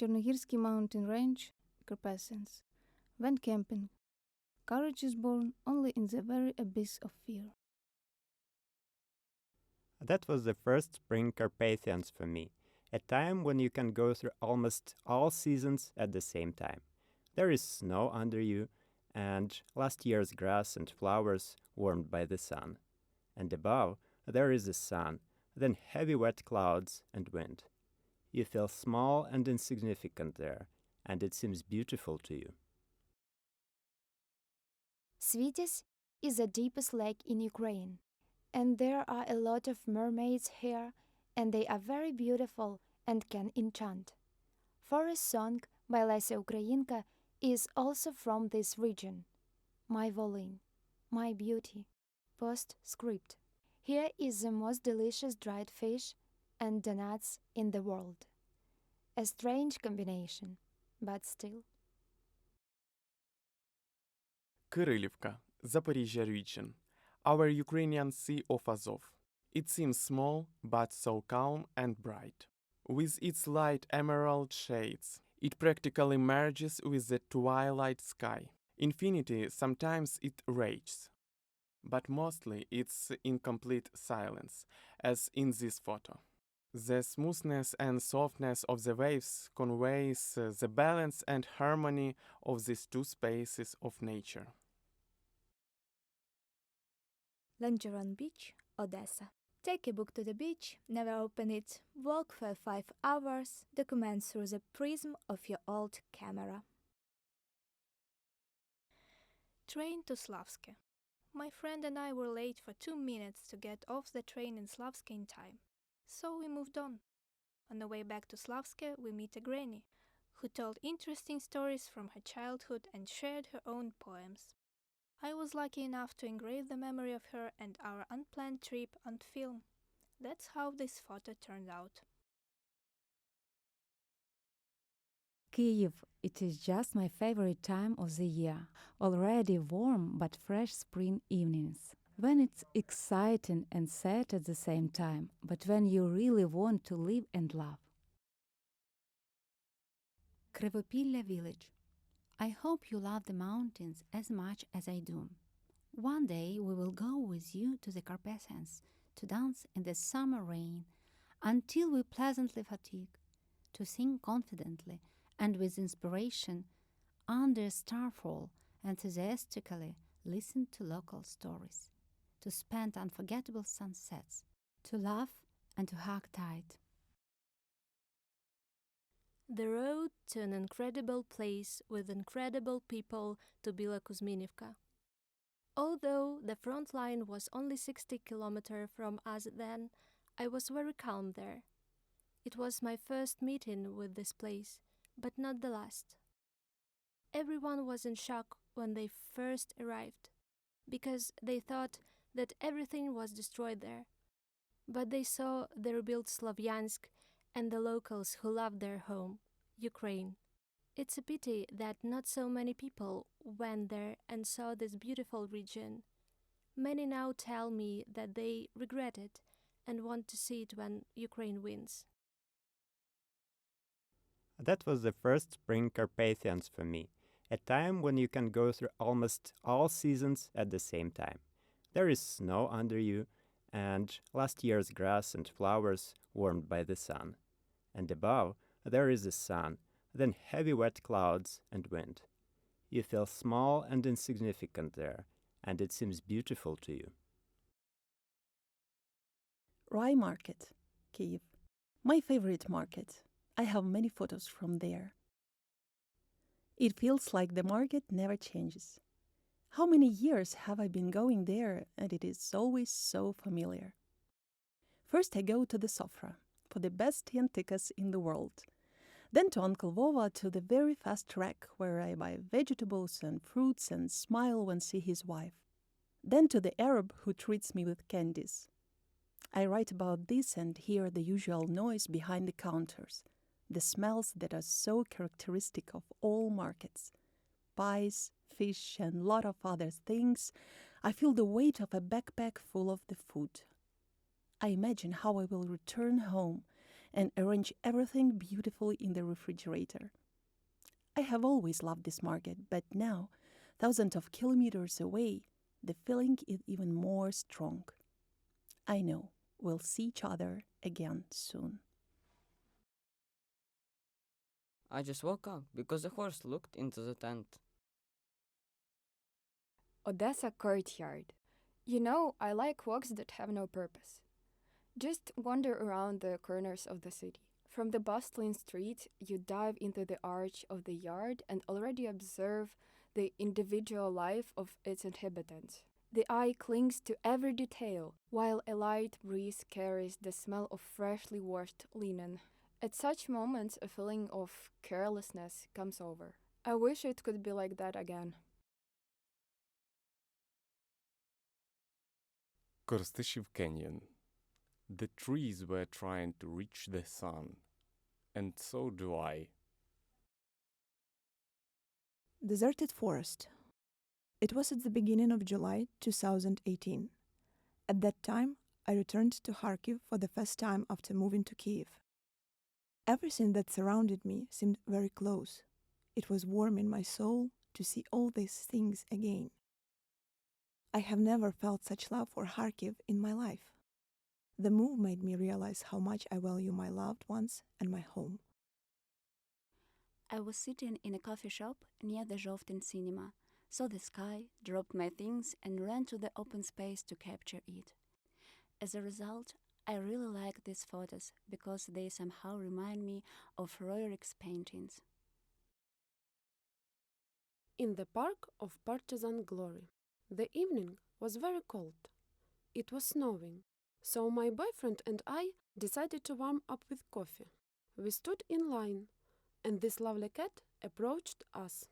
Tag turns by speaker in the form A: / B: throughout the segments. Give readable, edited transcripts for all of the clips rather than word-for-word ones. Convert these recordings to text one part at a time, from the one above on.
A: Chernogirski mountain range, Carpathians. When camping, courage is born only in the very abyss of fear.
B: That was the first spring Carpathians for me, a time when you can go through almost all seasons at the same time. There is snow under you, and last year's grass and flowers warmed by the sun. And above, there is the sun, then heavy wet clouds and wind. You feel small and insignificant there, and it seems beautiful to you.
C: Svitis is the deepest lake in Ukraine, and there are a lot of mermaids here, and they are very beautiful and can enchant. Forest Song by Lesia Ukrainka is also from this region. My Volyn, my beauty. Postscript. Here is the most delicious dried fish and donuts in the world. A strange combination, but still.
D: Кирилівка, Zaporizhia region. Our Ukrainian Sea of Azov. It seems small, but so calm and bright. With its light emerald shades, it practically merges with the twilight sky. Infinity sometimes it rages, but mostly it's in complete silence, as in this photo. The smoothness and softness of the waves conveys the balance and harmony of these two spaces of nature.
E: Langeron Beach, Odessa. Take a book to the beach, never open it, walk for 5 hours, document through the prism of your old camera.
F: Train to Slavske. My friend and I were late for 2 minutes to get off the train in Slavske in time, so we moved on. On the way back to Slavske, we meet a granny, who told interesting stories from her childhood and shared her own poems. I was lucky enough to engrave the memory of her and our unplanned trip on film. That's how this photo turned out.
G: Kyiv, it is just my favorite time of the year. Already warm but fresh spring evenings. When it's exciting and sad at the same time, but when you really want to live and love. Krivopilya village. I hope you love the mountains as much as I do. One day we will go with you to the Carpathians to dance in the summer rain until we pleasantly fatigue, to sing confidently and with inspiration under starfall, enthusiastically listen to local stories, to spend unforgettable sunsets, to laugh and to hug tight.
F: The road to an incredible place with incredible people to Bila Kuzminivka. Although the front line was only 60 kilometers from us then, I was very calm there. It was my first meeting with this place, but not the last. Everyone was in shock when they first arrived, because they thought that everything was destroyed there. But they saw the rebuilt Slavyansk and the locals who loved their home, Ukraine. It's a pity that not so many people went there and saw this beautiful region. Many now tell me that they regret it and want to see it when Ukraine wins.
B: That was the first spring Carpathians for me, a time when you can go through almost all seasons at the same time. There is snow under you, and last year's grass and flowers warmed by the sun. And above, there is the sun, then heavy wet clouds and wind. You feel small and insignificant there, and it seems beautiful to you.
H: Rye Market, Kyiv. My favorite market. I have many photos from there. It feels like the market never changes. How many years have I been going there, and it is always so familiar. First I go to the Sofra for the best tientikas in the world. Then to Uncle Vova to the very fast rack where I buy vegetables and fruits and smile when see his wife. Then to the Arab who treats me with candies. I write about this and hear the usual noise behind the counters, the smells that are so characteristic of all markets. Pies, fish, and lot of other things. I feel the weight of a backpack full of the food. I imagine how I will return home and arrange everything beautifully in the refrigerator. I have always loved this market, but now, thousands of kilometers away, the feeling is even more strong. I know we'll see each other again soon.
I: I just woke up because the horse looked into the tent.
J: Odessa courtyard. You know, I like walks that have no purpose. Just wander around the corners of the city. From the bustling street, you dive into the arch of the yard and already observe the individual life of its inhabitants. The eye clings to every detail, while a light breeze carries the smell of freshly washed linen. At such moments, a feeling of carelessness comes over. I wish it could be like that again.
K: Korstyshev Canyon. The trees were trying to reach the sun, and so do I.
L: Deserted forest. It was at the beginning of July 2018. At that time, I returned to Kharkiv for the first time after moving to Kiev. Everything that surrounded me seemed very close. It was warm in my soul to see all these things again. I have never felt such love for Kharkiv in my life. The move made me realize how much I value my loved ones and my home.
M: I was sitting in a coffee shop near the Zhovtin cinema, saw the sky, dropped my things and ran to the open space to capture it. As a result, I really like these photos because they somehow remind me of Roerich's paintings.
N: In the park of Partisan Glory. The evening was very cold. It was snowing, so my boyfriend and I decided to warm up with coffee. We stood in line, and this lovely cat approached us.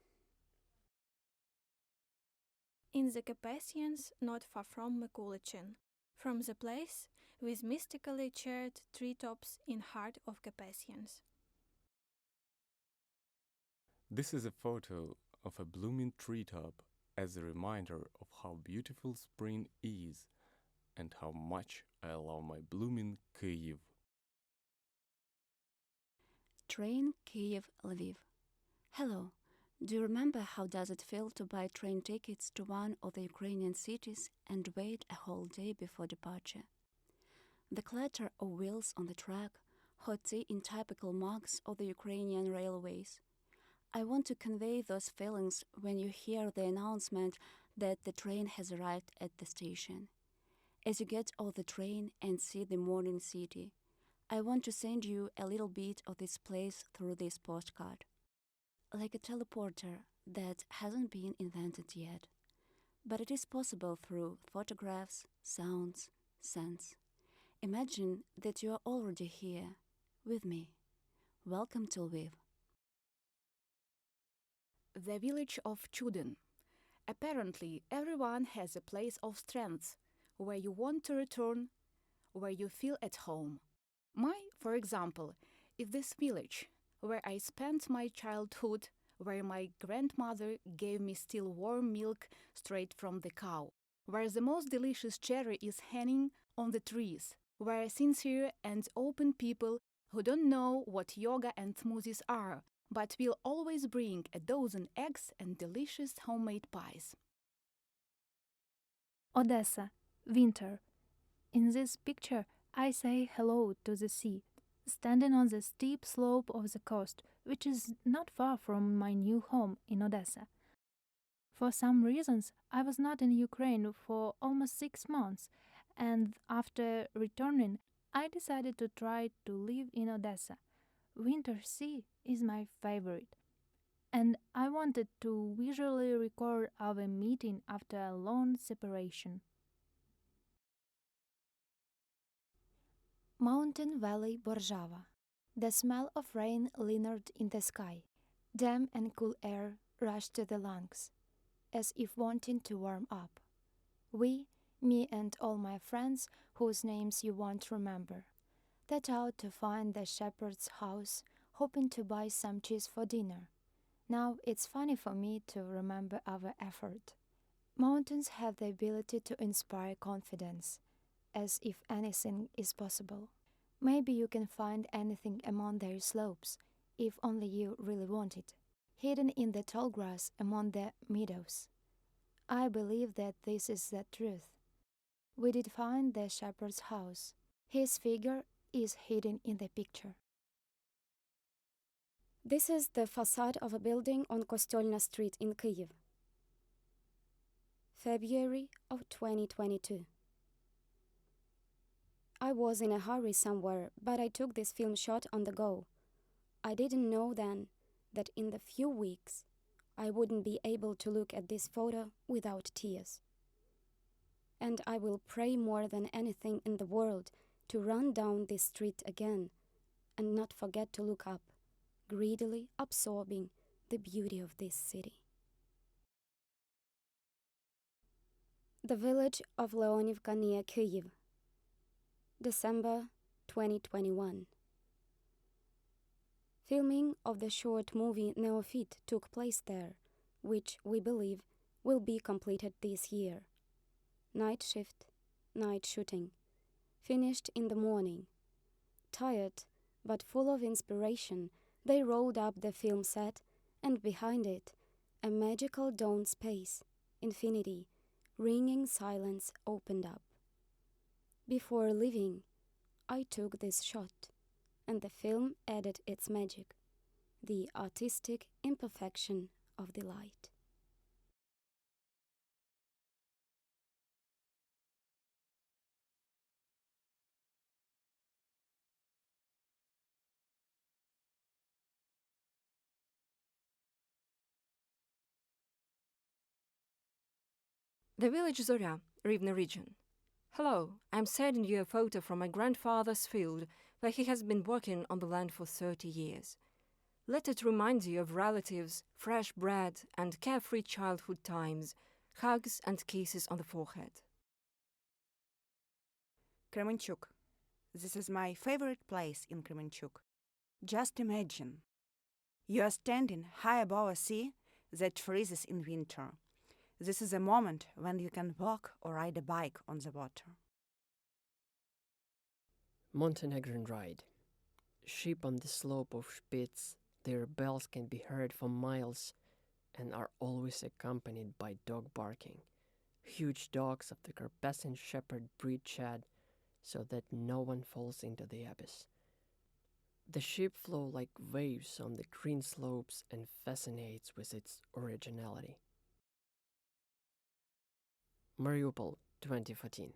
O: In the Carpathians, not far from Mikulichin, from the place with mystically charred treetops in heart of Carpathians.
K: This is a photo of a blooming treetop as a reminder of how beautiful spring is and how much I love my blooming Kyiv.
M: Train Kyiv-Lviv. Hello, do you remember how does it feel to buy train tickets to one of the Ukrainian cities and wait a whole day before departure? The clatter of wheels on the track, hot tea in typical mugs of the Ukrainian railways. I want to convey those feelings when you hear the announcement that the train has arrived at the station. As you get off the train and see the morning city, I want to send you a little bit of this place through this postcard. Like a teleporter that hasn't been invented yet, but it is possible through photographs, sounds, scents. Imagine that you are already here, with me. Welcome to Lviv.
P: The village of Chudin. Apparently, everyone has a place of strength, where you want to return, where you feel at home. For example, is this village, where I spent my childhood, where my grandmother gave me still warm milk straight from the cow, where the most delicious cherry is hanging on the trees, where sincere and open people who don't know what yoga and smoothies are, but will always bring a dozen eggs and delicious homemade pies.
A: Odessa, winter. In this picture, I say hello to the sea, standing on the steep slope of the coast, which is not far from my new home in Odessa. For some reasons, I was not in Ukraine for almost 6 months, and after returning, I decided to try to live in Odessa. Winter sea is my favorite, and I wanted to visually record our meeting after a long separation.
C: Mountain Valley Borjava. The smell of rain lingered in the sky. Damp and cool air rushed to the lungs, as if wanting to warm up. We, me and all my friends whose names you won't remember, set out to find the shepherd's house, hoping to buy some cheese for dinner. Now it's funny for me to remember our effort. Mountains have the ability to inspire confidence, as if anything is possible. Maybe you can find anything among their slopes, if only you really want it, hidden in the tall grass among the meadows. I believe that this is the truth. We did find the shepherd's house. His figure is hidden in the picture.
Q: This is the facade of a building on Kostolna Street in Kyiv. February of 2022. I was in a hurry somewhere, but I took this film shot on the go. I didn't know then that in the few weeks I wouldn't be able to look at this photo without tears. And I will pray more than anything in the world to run down this street again and not forget to look up, greedily absorbing the beauty of this city. The village of Leonivka near Kyiv, December 2021. Filming of the short movie Neophyte took place there, which we believe will be completed this year. Night shift, night shooting. Finished in the morning. Tired, but full of inspiration, they rolled up the film set, and behind it, a magical dawn space, infinity, ringing silence opened up. Before leaving, I took this shot, and the film added its magic, the artistic imperfection of the light.
R: The village Zorya, Rivne region. Hello, I'm sending you a photo from my grandfather's field where he has been working on the land for 30 years. Let it remind you of relatives, fresh bread, and carefree childhood times, hugs and kisses on the forehead.
S: Kremenchuk. This is my favorite place in Kremenchuk. Just imagine. You are standing high above a sea that freezes in winter. This is a moment when you can walk or ride a bike on the water.
T: Montenegrin ride. Sheep on the slope of Spitz, their bells can be heard for miles and are always accompanied by dog barking. Huge dogs of the Carpathian shepherd breed chat so that no one falls into the abyss. The sheep flow like waves on the green slopes and fascinates with its originality. Mariupol 2014.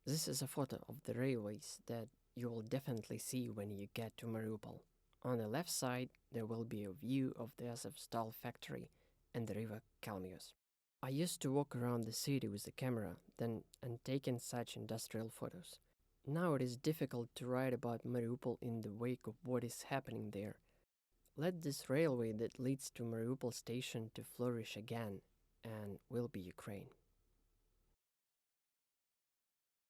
T: This is a photo of the railways that you will definitely see when you get to Mariupol. On the left side, there will be a view of the Azovstal factory and the river Kalmius. I used to walk around the city with the camera and taking such industrial photos. Now it is difficult to write about Mariupol in the wake of what is happening there. Let this railway that leads to Mariupol station to flourish again, and will be Ukraine.